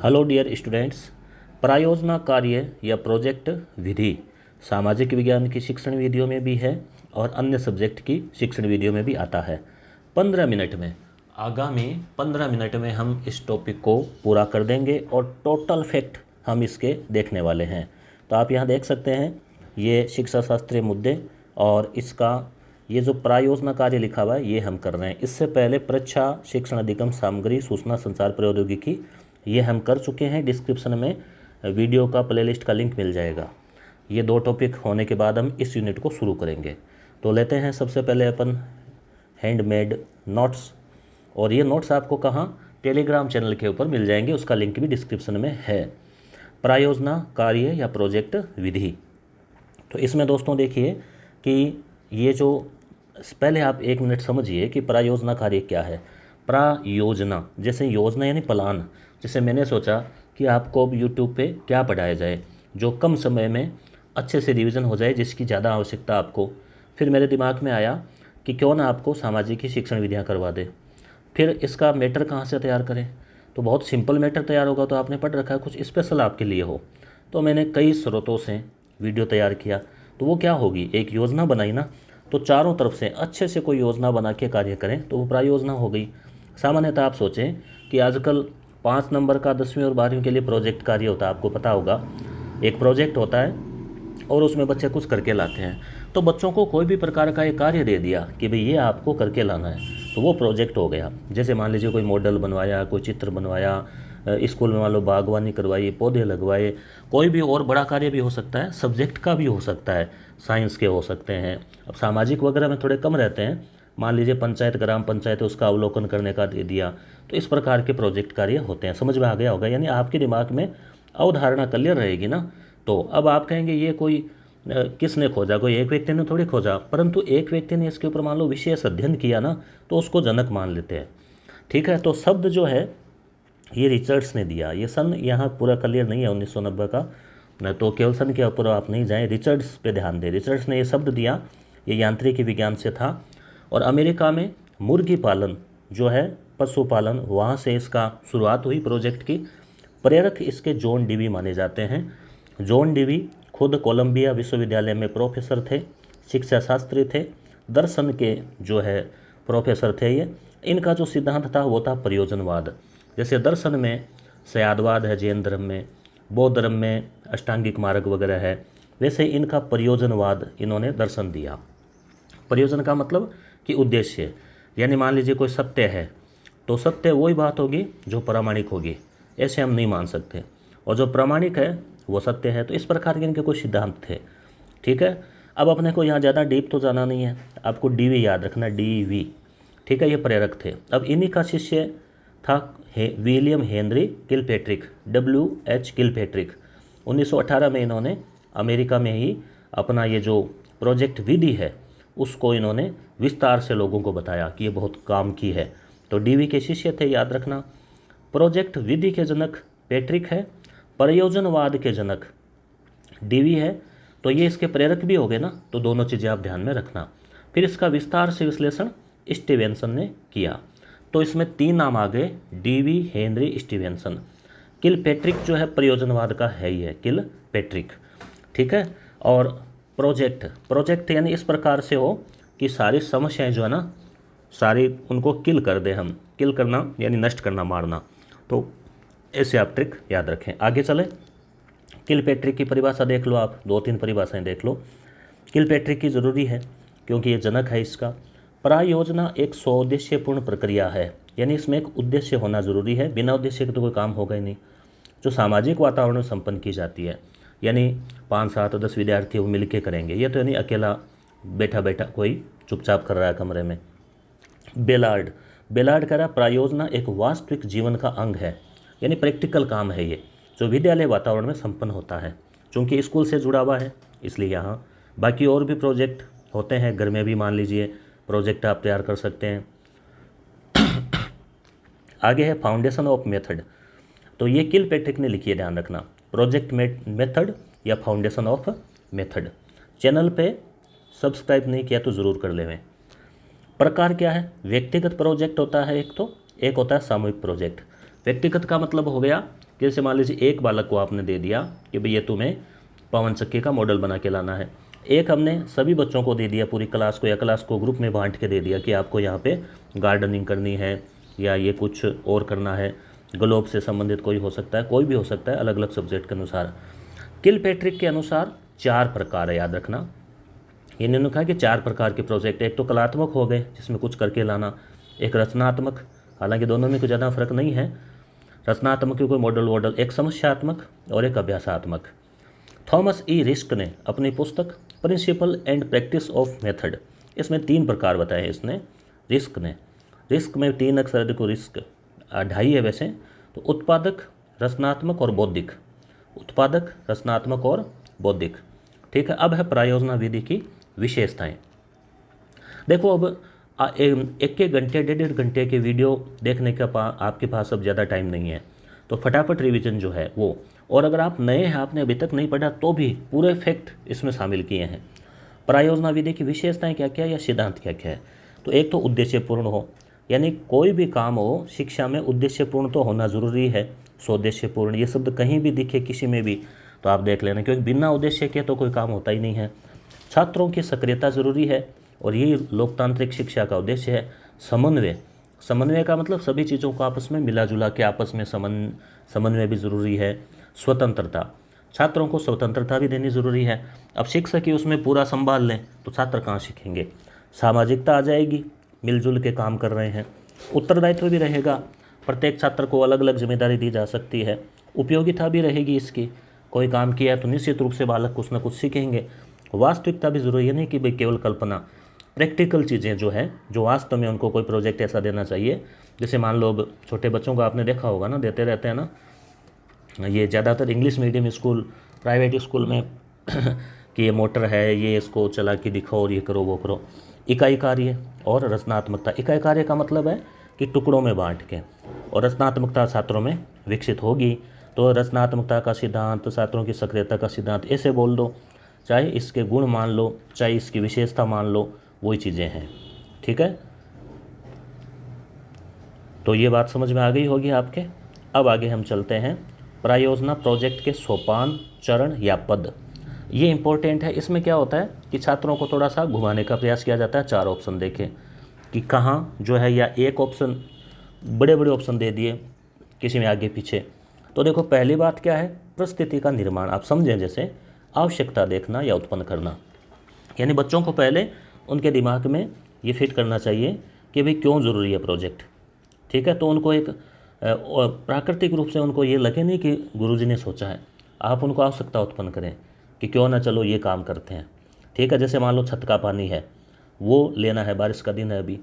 Hello dear students. प्रायोजना कार्य या project विधि सामाजिक विज्ञान की शिक्षण विधियों में भी है और अन्य सब्जेक्ट की शिक्षण विधियों में भी आता है। 15 मिनट में आगामी 15 मिनट में हम इस टॉपिक को पूरा कर देंगे और टोटल फैक्ट हम इसके देखने वाले हैं। तो आप यहाँ देख सकते हैं ये शिक्षा शास्त्रीय मुद्दे और इसका ये जो प्रायोजना कार्य लिखा हुआ है ये हम कर रहे हैं। इससे पहले परीक्षा शिक्षण अधिगम सामग्री सूचना संचार प्रौद्योगिकी ये हम कर चुके हैं। डिस्क्रिप्शन में वीडियो का प्लेलिस्ट का लिंक मिल जाएगा। ये दो टॉपिक होने के बाद हम इस यूनिट को शुरू करेंगे। तो लेते हैं सबसे पहले अपन हैंडमेड नोट्स, और ये नोट्स आपको कहाँ, टेलीग्राम चैनल के ऊपर मिल जाएंगे, उसका लिंक भी डिस्क्रिप्शन में है। प्रायोजना कार्य या प्रोजेक्ट विधि। तो इसमें दोस्तों देखिए कि ये जो पहले आप 1 मिनट समझिए कि प्रायोजना कार्य क्या है। प्रायोजना जैसे योजना यानी प्लान। जैसे मैंने सोचा कि आपको अब यूट्यूब पे क्या पढ़ाया जाए जो कम समय में अच्छे से रिवीजन हो जाए, जिसकी ज़्यादा आवश्यकता आपको। फिर मेरे दिमाग में आया कि क्यों ना आपको सामाजिक ही शिक्षण विधियाँ करवा दे। फिर इसका मैटर कहाँ से तैयार करें, तो बहुत सिंपल मैटर तैयार होगा। तो आपने पढ़ रखा है, कुछ स्पेशल आपके लिए हो। तो मैंने कई स्रोतों से वीडियो तैयार किया। तो वो क्या होगी, एक योजना बनाई ना, तो चारों तरफ से अच्छे से कोई योजना बना के कार्य करें तो वो प्रायोजना हो गई। सामान्यतः आप सोचें कि आजकल 5 नंबर का 10वीं और 12वीं के लिए प्रोजेक्ट कार्य होता है, आपको पता होगा। एक प्रोजेक्ट होता है और उसमें बच्चे कुछ करके लाते हैं। तो बच्चों को कोई भी प्रकार का एक कार्य दे दिया कि भाई ये आपको करके लाना है, तो वो प्रोजेक्ट हो गया। जैसे मान लीजिए कोई मॉडल बनवाया, कोई चित्र बनवाया, स्कूल में मान लो बागवानी करवाई, पौधे लगवाए, कोई भी और बड़ा कार्य भी हो सकता है, सब्जेक्ट का भी हो सकता है, साइंस के हो सकते हैं। अब सामाजिक वगैरह में थोड़े कम रहते हैं। मान लीजिए पंचायत, ग्राम पंचायत, उसका अवलोकन करने का दे दिया। तो इस प्रकार के प्रोजेक्ट कार्य होते हैं। समझ में आ गया होगा, यानी आपके दिमाग में अवधारणा क्लियर रहेगी ना। तो अब आप कहेंगे ये कोई किसने खोजा, कोई एक व्यक्ति ने थोड़ी खोजा, परंतु एक व्यक्ति ने इसके ऊपर मान लो विशेष अध्ययन किया ना, तो उसको जनक मान लेते हैं। ठीक है, तो शब्द जो है ये रिचर्ड्स ने दिया। ये सन यहाँ पूरा क्लियर नहीं है 1990 का, न तो केवल सन के ऊपर आप नहीं जाएं, रिचर्ड्स पे ध्यान दें। रिचर्ड्स ने ये शब्द दिया, ये यांत्रिकी विज्ञान से था। और अमेरिका में मुर्गी पालन जो है, पशुपालन, वहाँ से इसका शुरुआत हुई प्रोजेक्ट की। प्रेरक इसके जॉन डीवी माने जाते हैं। जॉन डीवी खुद कोलंबिया विश्वविद्यालय में प्रोफेसर थे, शिक्षा शास्त्री थे, दर्शन के जो है प्रोफेसर थे ये। इनका जो सिद्धांत था वो था प्रयोजनवाद। जैसे दर्शन में शयादवाद है, जैन धर्म में, बौद्ध धर्म में अष्टांगिक मार्ग वगैरह है, वैसे इनका प्रयोजनवाद इन्होंने दर्शन दिया। प्रयोजन का मतलब कि उद्देश्य, यानी मान लीजिए कोई सत्य है तो सत्य वही बात होगी जो प्रामाणिक होगी, ऐसे हम नहीं मान सकते। और जो प्रामाणिक है वो सत्य है। तो इस प्रकार के इनके कुछ सिद्धांत थे। ठीक है, अब अपने को यहाँ ज़्यादा डीप तो जाना नहीं है, आपको डीवी याद रखना, डीवी। ठीक है, ये प्रेरक थे। अब इन्हीं का शिष्य था William Henry Kilpatrick, WH Kilpatrick. 1918 में इन्होंने अमेरिका में ही अपना ये जो प्रोजेक्ट विधि है उसको इन्होंने विस्तार से लोगों को बताया कि ये बहुत काम की है। तो डीवी के शिष्य थे, याद रखना। प्रोजेक्ट विधि के जनक पैट्रिक है, प्रयोजनवाद के जनक डीवी है। तो ये इसके प्रेरक भी हो गए ना, तो दोनों चीज़ें आप ध्यान में रखना। फिर इसका विस्तार से विश्लेषण स्टीवेंसन ने किया। तो इसमें 3 नाम आ गए, डीवी, हेनरी, स्टीवेंसन। किलपैट्रिक जो है प्रयोजनवाद का है ही है, किलपैट्रिक। ठीक है, और प्रोजेक्ट यानी इस प्रकार से हो कि सारी समस्याएं जो है ना, सारी उनको किल कर दे हम। किल करना यानी नष्ट करना, मारना। तो ऐसे आप ट्रिक याद रखें। आगे चले, किलपैट्रिक की परिभाषा देख लो आप, 2-3 परिभाषाएं देख लो। किलपैट्रिक की ज़रूरी है क्योंकि ये जनक है इसका। प्रायोजना एक स्वउद्देश्यपूर्ण प्रक्रिया है, यानी इसमें एक उद्देश्य होना ज़रूरी है। बिना उद्देश्य के तो कोई काम होगा ही नहीं। जो सामाजिक वातावरण में संपन्न की जाती है, यानी 5, 7, 10 विद्यार्थी वो मिल के करेंगे। ये तो यानी अकेला बैठा बैठा कोई चुपचाप कर रहा है कमरे में। बेलार्ड कह रहा प्रायोजना एक वास्तविक जीवन का अंग है, यानी प्रैक्टिकल काम है ये, जो विद्यालय वातावरण में संपन्न होता है। चूँकि स्कूल से जुड़ा हुआ है इसलिए यहाँ। बाकी और भी प्रोजेक्ट होते हैं, घर में भी मान लीजिए प्रोजेक्ट आप तैयार कर सकते हैं। आगे है फाउंडेशन ऑफ मेथड। तो ये किलपैट्रिक ने लिखी है, ध्यान रखना, प्रोजेक्ट मेथड या फाउंडेशन ऑफ मेथड। चैनल पे सब्सक्राइब नहीं किया तो ज़रूर कर लें। प्रकार क्या है, व्यक्तिगत प्रोजेक्ट होता है एक, तो एक होता है सामूहिक प्रोजेक्ट। व्यक्तिगत का मतलब हो गया कि जैसे मान लीजिए एक बालक को आपने दे दिया कि भाई ये तुम्हें पवन चक्की का मॉडल बना के लाना है, एक हमने सभी बच्चों को दे दिया, पूरी क्लास को या क्लास को ग्रुप में बांट के दे दिया कि आपको यहाँ पे गार्डनिंग करनी है या ये कुछ और करना है, ग्लोब से संबंधित कोई हो सकता है, कोई भी हो सकता है, अलग अलग सब्जेक्ट के अनुसार। किलपैट्रिक के अनुसार 4 प्रकार है, याद रखना। इन्होंने कहा कि 4 प्रकार के प्रोजेक्ट, एक तो कलात्मक हो गए जिसमें कुछ करके लाना, एक रचनात्मक, हालांकि दोनों में कुछ ज़्यादा फर्क नहीं है, रचनात्मक की कोई मॉडल वॉडल, एक समस्यात्मक और एक अभ्यासात्मक। थॉमस ई रिस्क ने अपनी पुस्तक principle and practice of method, इसमें 3 प्रकार बताए हैं इसने, रिस्क ने। रिस्क में 3 अक्षर, देखो रिस्क 2.5 है वैसे, तो उत्पादक, रचनात्मक और बौद्धिक, उत्पादक, रचनात्मक और बौद्धिक। ठीक है, अब है प्रायोजना विधि की विशेषताएं। देखो अब एक घंटे 1.5 घंटे के वीडियो देखने का आपके पास अब ज़्यादा टाइम नहीं है, तो फटाफट रिवीजन जो है वो, और अगर आप नए हैं, आपने अभी तक नहीं पढ़ा, तो भी पूरे फैक्ट इसमें शामिल किए हैं। प्रायोजना विधि की विशेषताएं क्या क्या या सिद्धांत क्या क्या है। तो एक तो उद्देश्यपूर्ण हो, यानी कोई भी काम हो शिक्षा में उद्देश्यपूर्ण तो होना ज़रूरी है। स्वोद्देश्यपूर्ण ये शब्द कहीं भी दिखे किसी में भी तो आप देख लेना, क्योंकि बिना उद्देश्य के तो कोई काम होता ही नहीं है। छात्रों की सक्रियता ज़रूरी है, और ये लोकतांत्रिक शिक्षा का उद्देश्य है। समन्वय, समन्वय का मतलब सभी चीज़ों को आपस में मिला जुला के आपस में समन्वय भी ज़रूरी है। स्वतंत्रता, छात्रों को स्वतंत्रता भी देनी ज़रूरी है। अब शिक्षक ही उसमें पूरा संभाल लें तो छात्र कहाँ सीखेंगे। सामाजिकता आ जाएगी, मिलजुल के काम कर रहे हैं। उत्तरदायित्व भी रहेगा, प्रत्येक छात्र को अलग अलग जिम्मेदारी दी जा सकती है। उपयोगिता भी रहेगी इसकी, कोई काम किया तो निश्चित रूप से बालक कुछ ना कुछ सीखेंगे। वास्तविकता भी ज़रूरी है, नहीं कि भाई केवल कल्पना, प्रैक्टिकल चीज़ें जो है, जो वास्तव में उनको कोई प्रोजेक्ट ऐसा देना चाहिए। जैसे मान लो छोटे बच्चों को आपने देखा होगा ना, देते रहते हैं ना, ये ज़्यादातर English medium school, private school में कि ये मोटर है, ये इसको चला के दिखाओ और ये करो वो करो। इकाई कार्य और रचनात्मकता, इकाई कार्य का मतलब है कि टुकड़ों में बांट के, और रचनात्मकता छात्रों में विकसित होगी। तो रचनात्मकता का सिद्धांत, छात्रों की सक्रियता का सिद्धांत, ऐसे बोल दो, चाहे इसके गुण मान लो, चाहे इसकी विशेषता मान लो, वही चीज़ें हैं। ठीक है, तो ये बात समझ में आ गई होगी आपके। अब आगे हम चलते हैं प्रायोजना प्रोजेक्ट के सोपान, चरण या पद। ये इंपॉर्टेंट है। इसमें क्या होता है कि छात्रों को थोड़ा सा घुमाने का प्रयास किया जाता है। 4 ऑप्शन देखें कि कहाँ जो है, या एक ऑप्शन, बड़े बड़े ऑप्शन दे दिए किसी में आगे पीछे। तो देखो पहली बात क्या है, परिस्थिति का निर्माण। आप समझें, जैसे आवश्यकता देखना या उत्पन्न करना, यानी बच्चों को पहले उनके दिमाग में ये फिट करना चाहिए कि भाई क्यों ज़रूरी है प्रोजेक्ट। ठीक है, तो उनको एक प्राकृतिक रूप से उनको ये लगे नहीं कि गुरुजी ने सोचा है, आप उनको आवश्यकता उत्पन्न करें कि क्यों ना चलो ये काम करते हैं। ठीक है, जैसे मान लो छत का पानी है, वो लेना है, बारिश का दिन है अभी,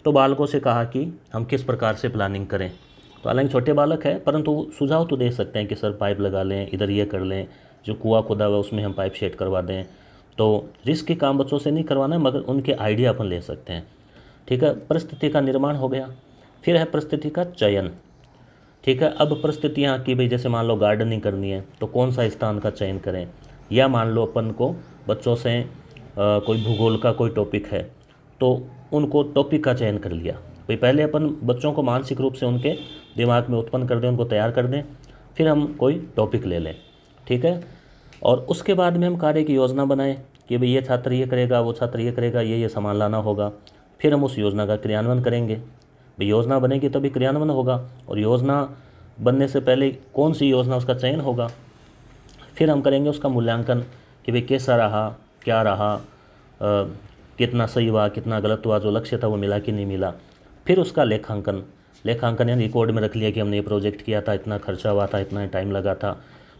तो बालकों से कहा कि हम किस प्रकार से प्लानिंग करें। तो हालांकि छोटे बालक है, परंतु सुझाव तो दे सकते हैं कि सर पाइप लगा लें, इधर ये कर लें, जो कुआं खुदा हुआ उसमें हम पाइप सेट करवा दें। तो रिस्क के काम बच्चों से नहीं करवाना है, मगर उनके आइडिया अपन ले सकते हैं। ठीक है, परिस्थिति का निर्माण हो गया। फिर है परिस्थिति का चयन। ठीक है, अब परिस्थितियाँ की भाई, जैसे मान लो गार्डनिंग करनी है तो कौन सा स्थान का चयन करें, या मान लो अपन को बच्चों से कोई भूगोल का कोई टॉपिक है तो उनको टॉपिक का चयन कर लिया। भाई पहले अपन बच्चों को मानसिक रूप से उनके दिमाग में उत्पन्न कर दें, उनको तैयार कर दें, फिर हम कोई टॉपिक ले लें। ठीक है, और उसके बाद में हम कार्य की योजना बनाएं कि भाई ये छात्र ये करेगा, वो छात्र ये करेगा, ये सामान लाना होगा। फिर हम उस योजना का क्रियान्वयन करेंगे। भाई योजना बनेगी तभी क्रियान्वयन होगा, और योजना बनने से पहले कौन सी योजना उसका चयन होगा। फिर हम करेंगे उसका मूल्यांकन कि भाई कैसा रहा, क्या रहा, कितना सही हुआ, कितना गलत हुआ, जो लक्ष्य था वो मिला कि नहीं मिला। फिर उसका लेखांकन, लेखांकन यानी रिकॉर्ड में रख लिया कि हमने ये प्रोजेक्ट किया था, इतना खर्चा हुआ था, इतना टाइम लगा था।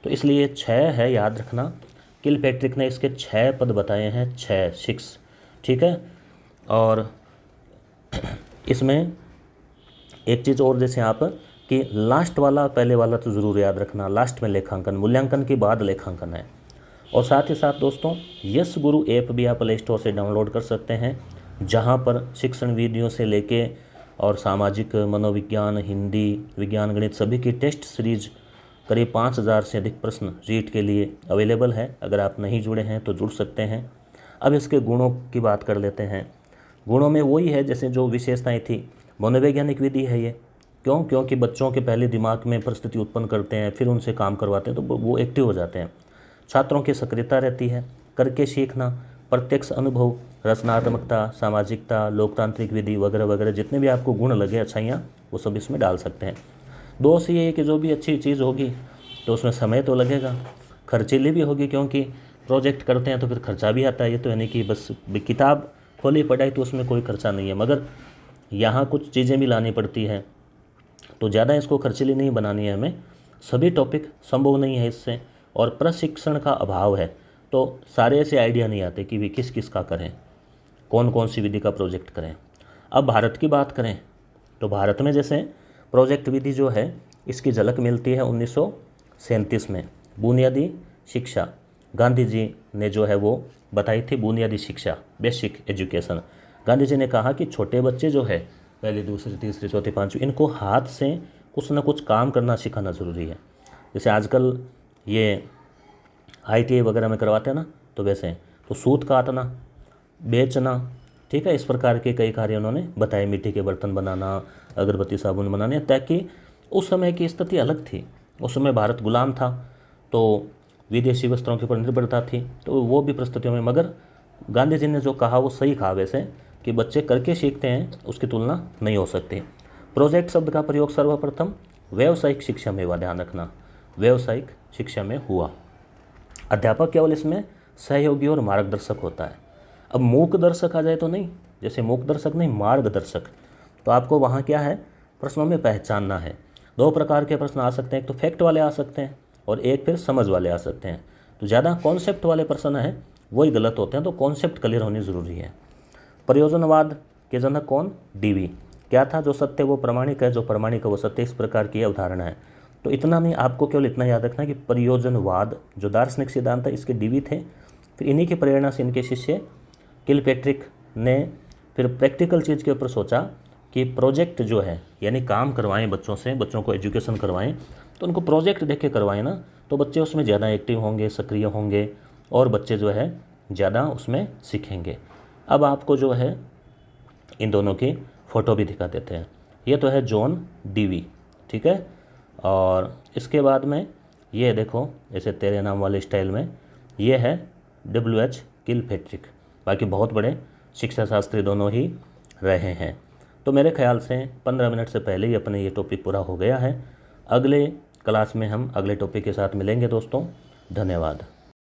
तो इसलिए 6 है, याद रखना। किलपैट्रिक ने इसके 6 पद बताए हैं, 6। ठीक है, और इसमें एक चीज़ और, जैसे आप कि लास्ट वाला, पहले वाला तो ज़रूर याद रखना, लास्ट में लेखांकन, मूल्यांकन के बाद लेखांकन है। और साथ ही साथ दोस्तों, यस गुरु ऐप भी आप प्ले स्टोर से डाउनलोड कर सकते हैं, जहां पर शिक्षण वीडियो से लेके और सामाजिक, मनोविज्ञान, हिंदी, विज्ञान, गणित सभी की टेस्ट सीरीज करीब 5000 से अधिक प्रश्न रीट के लिए अवेलेबल है। अगर आप नहीं जुड़े हैं तो जुड़ सकते हैं। अब इसके गुणों की बात कर लेते हैं। गुणों में वही है जैसे जो विशेषताएं थी, मनोवैज्ञानिक विधि है ये, क्यों? क्योंकि बच्चों के पहले दिमाग में परिस्थिति उत्पन्न करते हैं, फिर उनसे काम करवाते हैं, तो वो एक्टिव हो जाते हैं। छात्रों की सक्रियता रहती है, करके सीखना, प्रत्यक्ष अनुभव, रचनात्मकता, सामाजिकता, लोकतांत्रिक विधि वगैरह वगैरह, जितने भी आपको गुण लगे, अच्छाइयाँ, वो सब इसमें डाल सकते हैं। दोष ये है कि जो भी अच्छी चीज़ होगी तो उसमें समय तो लगेगा, खर्चीली भी होगी, क्योंकि प्रोजेक्ट करते हैं तो फिर खर्चा भी आता है। ये तो है नहीं कि बस किताब खोली पढ़ाई तो उसमें कोई खर्चा नहीं है, मगर यहाँ कुछ चीज़ें भी लानी पड़ती है, तो ज़्यादा इसको खर्चीली नहीं बनानी है हमें। सभी टॉपिक संभव नहीं है इससे, और प्रशिक्षण का अभाव है, तो सारे ऐसे आइडिया नहीं आते कि भी किस किस का करें, कौन कौन सी विधि का प्रोजेक्ट करें। अब भारत की बात करें तो भारत में जैसे प्रोजेक्ट विधि जो है इसकी झलक मिलती है 1937 में। बुनियादी शिक्षा गांधी जी ने जो है वो बताई थी, बुनियादी शिक्षा, बेसिक एजुकेशन। गांधी जी ने कहा कि छोटे बच्चे जो है पहले दूसरे तीसरे चौथे पाँचवीं, इनको हाथ से कुछ ना कुछ काम करना सिखाना ज़रूरी है। जैसे आजकल ये ITI वगैरह में करवाते हैं ना, तो वैसे तो सूत काटना, बेचना, ठीक है, इस प्रकार के कई कार्य उन्होंने बताए। मिट्टी के बर्तन बनाना, अगरबत्ती साबुन बनाने, ताकि उस समय की स्थिति अलग थी। उस समय भारत गुलाम था, तो विदेशी वस्त्रों के ऊपर निर्भरता थी, तो वो भी परिस्थितियों में, मगर गांधी जी ने जो कहा वो सही कहा वैसे, कि बच्चे करके सीखते हैं, उसकी तुलना नहीं हो सकती। प्रोजेक्ट शब्द का प्रयोग सर्वप्रथम व्यावसायिक शिक्षा में हुआ, ध्यान रखना, व्यावसायिक शिक्षा में हुआ। अध्यापक केवल इसमें सहयोगी और मार्गदर्शक होता है। अब मूक दर्शक आ जाए तो नहीं, जैसे मूक दर्शक नहीं, मार्गदर्शक, तो आपको वहाँ क्या है, प्रश्नों में पहचानना है। दो प्रकार के प्रश्न आ सकते हैं, एक तो फैक्ट वाले आ सकते हैं और एक फिर समझ वाले आ सकते हैं। तो ज़्यादा कॉन्सेप्ट वाले प्रश्न हैं वही गलत होते हैं, तो कॉन्सेप्ट क्लियर होनी ज़रूरी है। प्रयोजनवाद के जनक कौन? DV। क्या था? जो सत्य वो प्रमाणिक है, जो प्रमाणिक है वो सत्य, इस प्रकार की अवधारणा है। तो इतना नहीं, आपको केवल इतना याद रखना कि प्रयोजनवाद जो दार्शनिक सिद्धांत है इसके DV थे। फिर इन्हीं की प्रेरणा से इनके शिष्य किलपैट्रिक ने फिर प्रैक्टिकल चीज़ के ऊपर सोचा कि प्रोजेक्ट जो है, यानी काम करवाएं बच्चों से, बच्चों को एजुकेशन करवाएं, तो उनको प्रोजेक्ट देख के करवाएं ना, तो बच्चे उसमें ज़्यादा एक्टिव होंगे, सक्रिय होंगे, और बच्चे जो है ज़्यादा उसमें सीखेंगे। अब आपको जो है इन दोनों की फ़ोटो भी दिखा देते हैं। ये तो है जॉन DV, ठीक है। और इसके बाद में ये देखो, जैसे तेरे नाम वाले स्टाइल में, ये है WH किलपैट्रिक। बाकी बहुत बड़े शिक्षा शास्त्री दोनों ही रहे हैं। तो मेरे ख्याल से 15 मिनट से पहले ही अपने ये टॉपिक पूरा हो गया है। अगले क्लास में हम अगले टॉपिक के साथ मिलेंगे दोस्तों। धन्यवाद।